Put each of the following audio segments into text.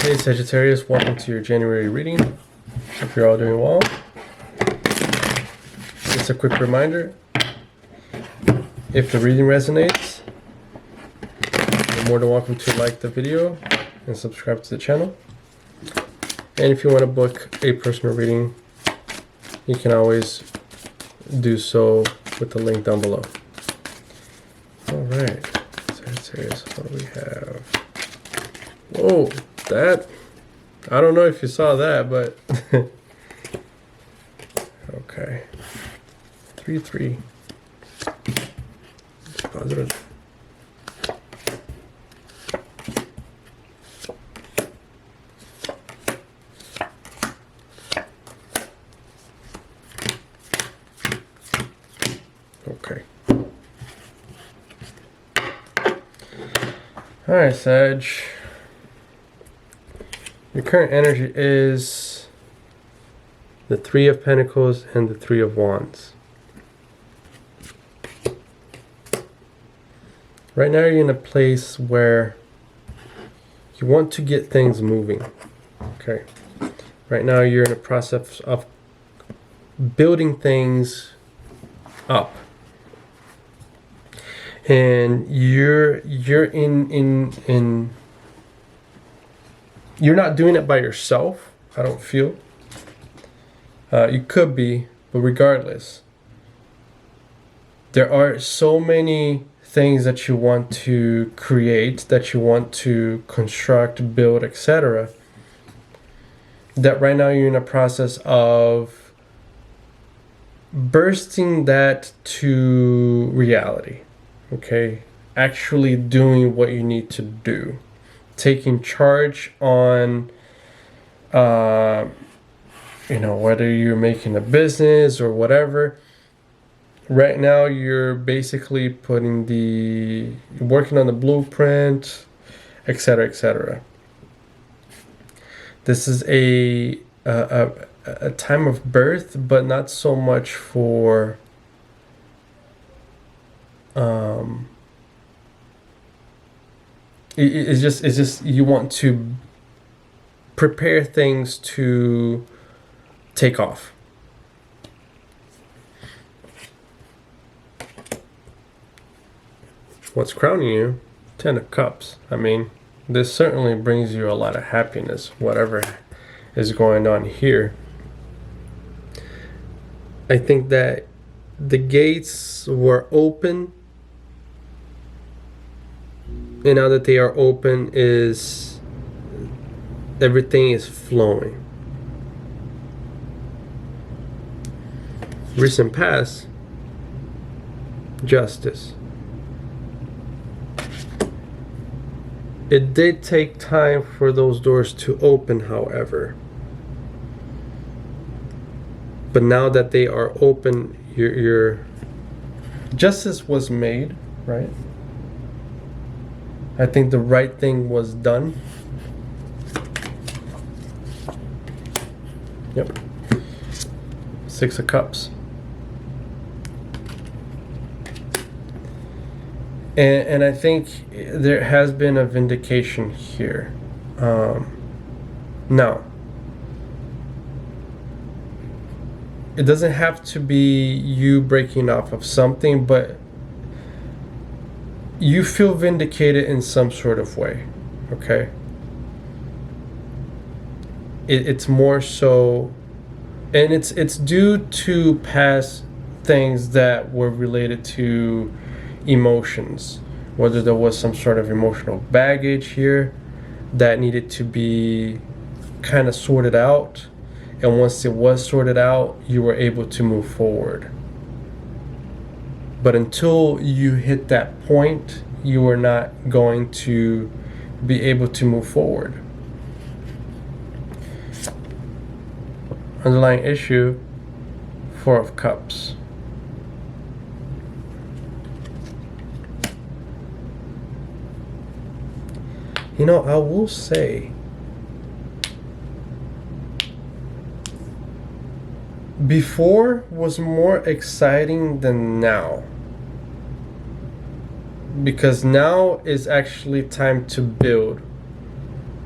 Hey Sagittarius, welcome to your January reading. Hope you're all doing well. Just a quick reminder, if the reading resonates, you're more than welcome to like the video and subscribe to the channel. And if you want to book a personal reading, you can always do so with the link down below. Alright, Sagittarius, what do we have? Whoa, that, I don't know if you saw that, but okay. 3-3. Positive. Okay. Alright, Sag. Your current energy is the Three of Pentacles and the Three of Wands. Right now you're in a place where you want to get things moving. Okay. Right now you're in a process of building things up. And you're not doing it by yourself, I don't feel. You could be, but regardless, there are so many things that you want to create, that you want to construct, build, etc., that right now you're in a process of bursting that to reality. Okay? Actually doing what you need to do. Taking charge on, whether you're making a business or whatever. Right now, you're basically working on the blueprint, etc., etc. This is a time of birth, but not so much for it's just you want to prepare things to take off. What's crowning you? 10 of Cups. I mean, this certainly brings you a lot of happiness, whatever is going on here. I think that the gates were open, and now that they are open, everything is flowing. Recent past, Justice. It did take time for those doors to open, however. But now that they are open, your justice was made, right? I think the right thing was done. Yep. 6 of Cups. And I think there has been a vindication here. Now, it doesn't have to be you breaking off of something, but you feel vindicated in some sort of way, okay? It's more so, and it's due to past things that were related to emotions, whether there was some sort of emotional baggage here that needed to be kind of sorted out, and once it was sorted out, you were able to move forward. But until you hit that point, you are not going to be able to move forward. Underlying issue, 4 of Cups. I will say, before was more exciting than now. because now is actually time to build.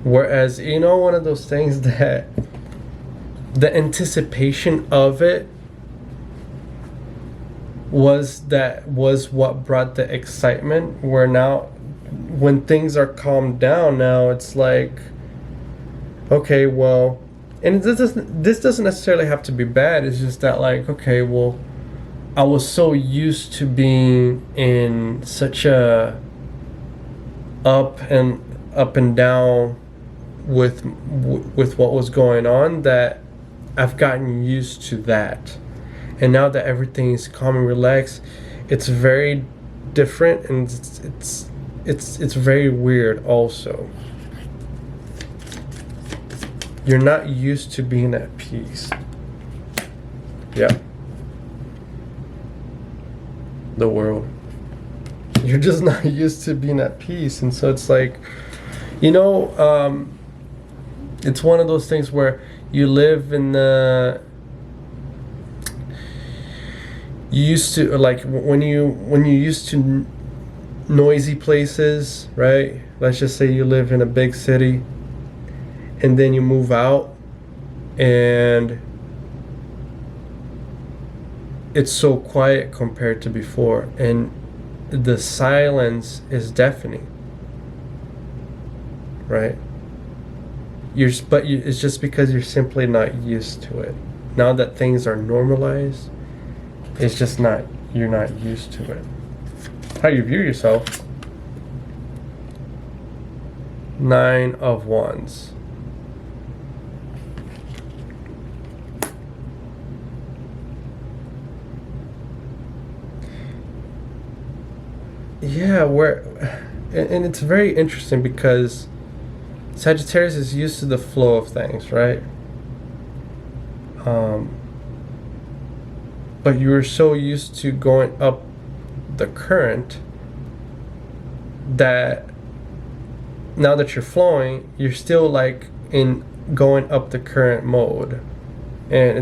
Whereas, you know, one of those things that the anticipation of it was what brought the excitement, where now when things are calmed down, now it's like, okay, well, and this doesn't necessarily have to be bad. It's just that, like, okay, well, I was so used to being in such a up and down with what was going on, that I've gotten used to that. And now that everything is calm and relaxed, it's very different, and it's very weird also. You're not used to being at peace. Yeah. The world. You're just not used to being at peace. And so it's like, you know, it's one of those things where you live in the, you used to, like, when you used to noisy places, right? Let's just say you live in a big city, and then you move out, and it's so quiet compared to before, and the silence is deafening, right? It's just because you're simply not used to it. Now that things are normalized, it's just not, you're not used to it. How you view yourself. 9 of Wands. Yeah, and it's very interesting because Sagittarius is used to the flow of things, right? But you're so used to going up the current that now that you're flowing, you're still like in going up the current mode, and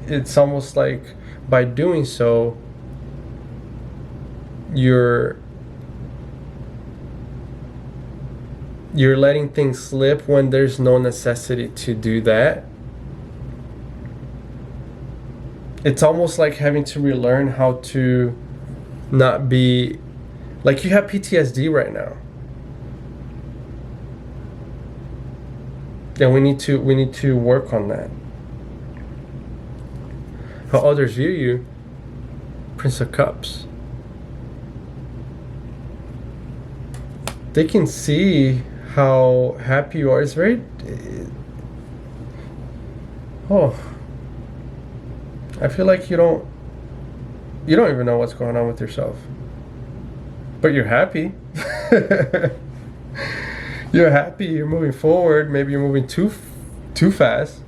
it's almost like by doing so, you're letting things slip when there's no necessity to do that. It's almost like having to relearn how to not be, like, you have PTSD right now. And we need to work on that. How others view you. Prince of Cups. They can see how happy you are. It's very, I feel like you don't even know what's going on with yourself, but you're happy. You're happy, you're moving forward. Maybe you're moving too fast,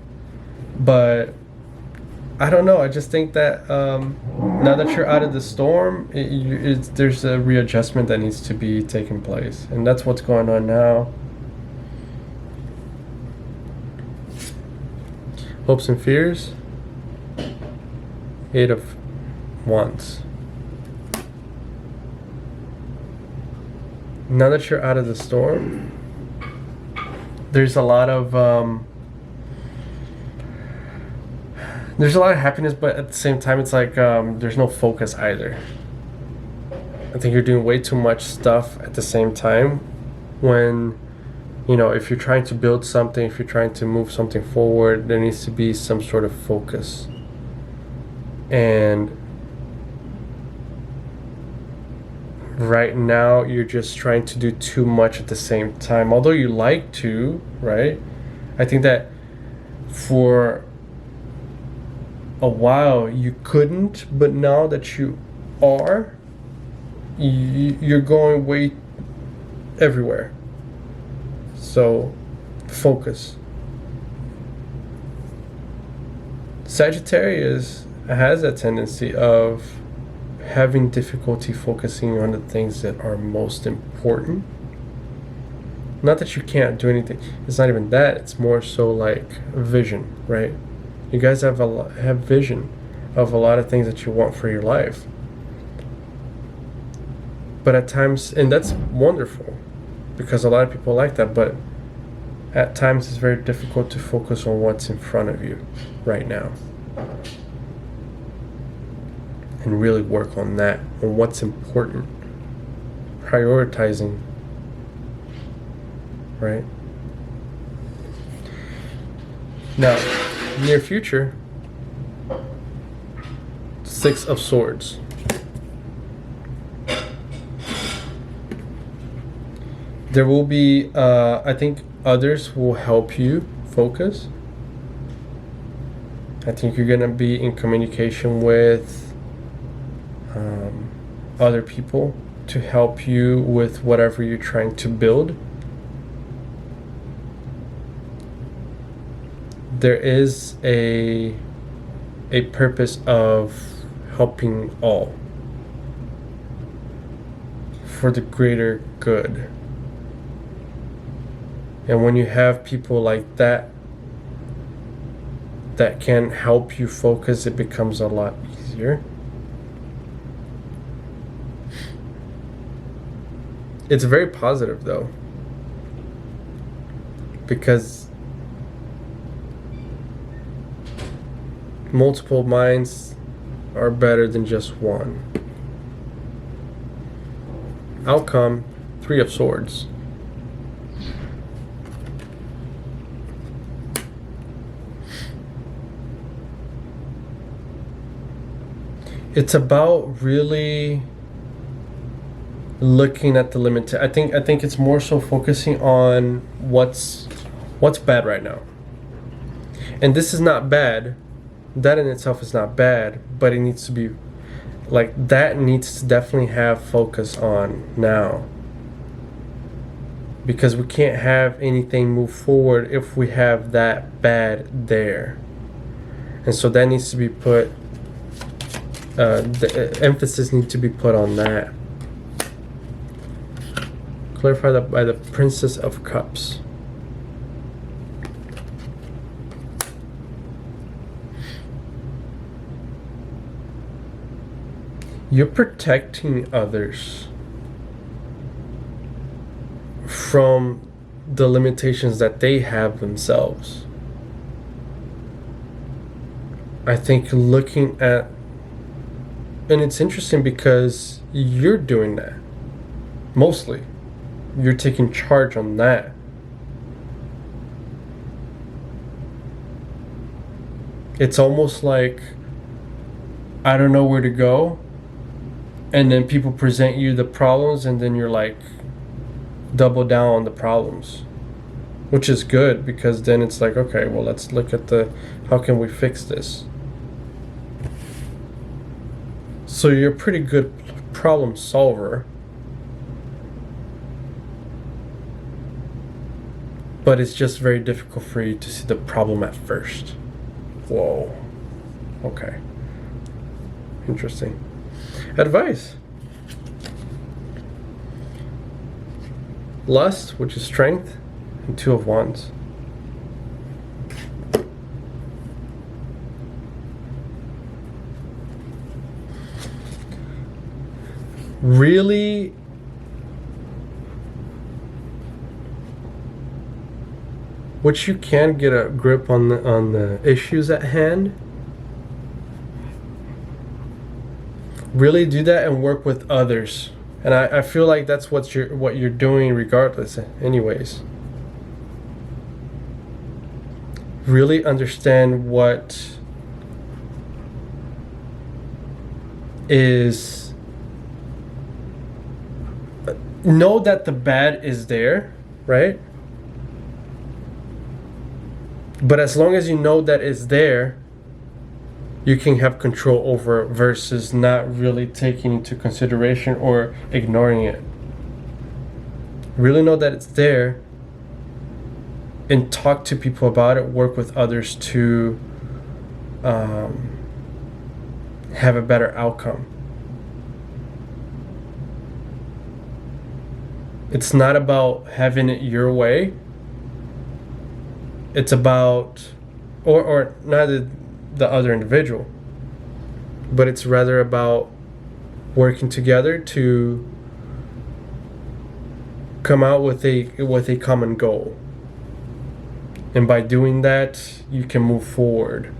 but I don't know. I just think that now that you're out of the storm, there's a readjustment that needs to be taking place, and that's what's going on now. Hopes and fears. 8 of Wands. Now that you're out of the storm, there's a lot of happiness, but at the same time, it's like there's no focus either. I think you're doing way too much stuff at the same time, when, you know, if you're trying to build something, if you're trying to move something forward, there needs to be some sort of focus. And right now, you're just trying to do too much at the same time. Although you like to, right? I think that for a while you couldn't, but now that you are, you're going way everywhere. So focus. Sagittarius has a tendency of having difficulty focusing on the things that are most important. Not that you can't do anything. It's not even that. It's more so like vision, right? You guys have vision of a lot of things that you want for your life. But at times, and that's wonderful, because a lot of people like that, but At times it's very difficult to focus on what's in front of you right now. And really work on that, on what's important. Prioritizing, right? Now, near future, 6 of Swords. There will be, I think others will help you focus. I think you're going to be in communication with other people to help you with whatever you're trying to build. There is a purpose of helping all for the greater good. And when you have people like that that can help you focus, it becomes a lot easier. It's very positive though, because multiple minds are better than just one. Outcome, 3 of Swords. It's about really looking at the limit. I think it's more so focusing on what's bad right now. And this is not bad. That in itself is not bad, but it needs to be like that needs to definitely have focus on now. Because we can't have anything move forward if we have that bad there. And so that needs to be put the emphasis needs to be put on that. Clarify that by the Princess of Cups. You're protecting others from the limitations that they have themselves. I think looking at, and it's interesting because you're doing that mostly. You're taking charge on that. It's almost like I don't know where to go, and then people present you the problems, and then you're like double down on the problems, which is good because then it's like, okay, well, let's look at how can we fix this. So you're a pretty good problem solver, but it's just very difficult for you to see the problem at first. Whoa. Okay. Interesting. Advice. Lust, which is strength, and 2 of Wands. Really which you can get a grip on the issues at hand. Really do that and work with others. And I feel like that's what you're doing regardless anyways. Really understand what is, know that the bad is there, right? But as long as you know that it's there, you can have control over it versus not really taking into consideration or ignoring it. Really know that it's there and talk to people about it, work with others to have a better outcome. It's not about having it your way. It's about, or not the other individual, but it's rather about working together to come out with a common goal. And by doing that, you can move forward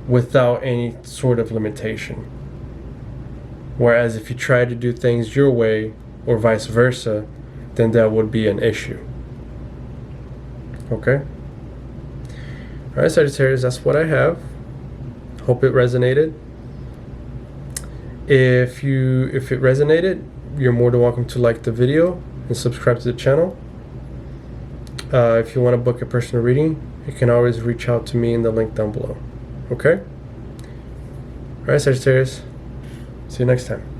without any sort of limitation. Whereas if you try to do things your way or vice versa, then that would be an issue. Okay? All right, Sagittarius, that's what I have. Hope it resonated. If it resonated, you're more than welcome to like the video and subscribe to the channel. If you want to book a personal reading, you can always reach out to me in the link down below. Okay? All right, Sagittarius. See you next time.